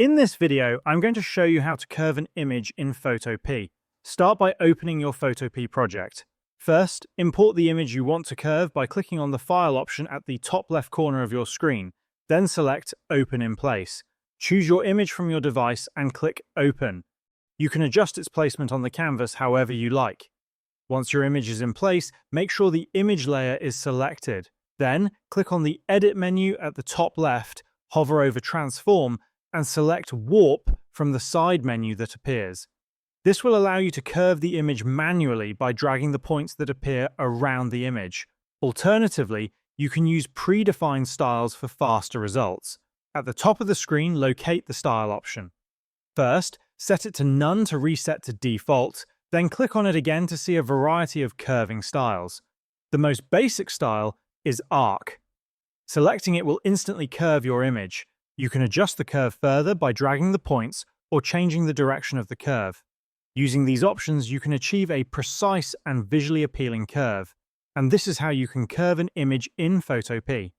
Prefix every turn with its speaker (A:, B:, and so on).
A: In this video, I'm going to show you how to curve an image in Photopea. Start by opening your Photopea project. First, import the image you want to curve by clicking on the File option at the top left corner of your screen. Then select Open in Place. Choose your image from your device and click Open. You can adjust its placement on the canvas however you like. Once your image is in place, make sure the image layer is selected. Then, click on the Edit menu at the top left, hover over Transform, and select Warp from the side menu that appears. This will allow you to curve the image manually by dragging the points that appear around the image. Alternatively, you can use predefined styles for faster results. At the top of the screen, locate the Style option. First, set it to None to reset to default, then click on it again to see a variety of curving styles. The most basic style is Arc. Selecting it will instantly curve your image. You can adjust the curve further by dragging the points or changing the direction of the curve. Using these options, you can achieve a precise and visually appealing curve. And this is how you can curve an image in Photopea.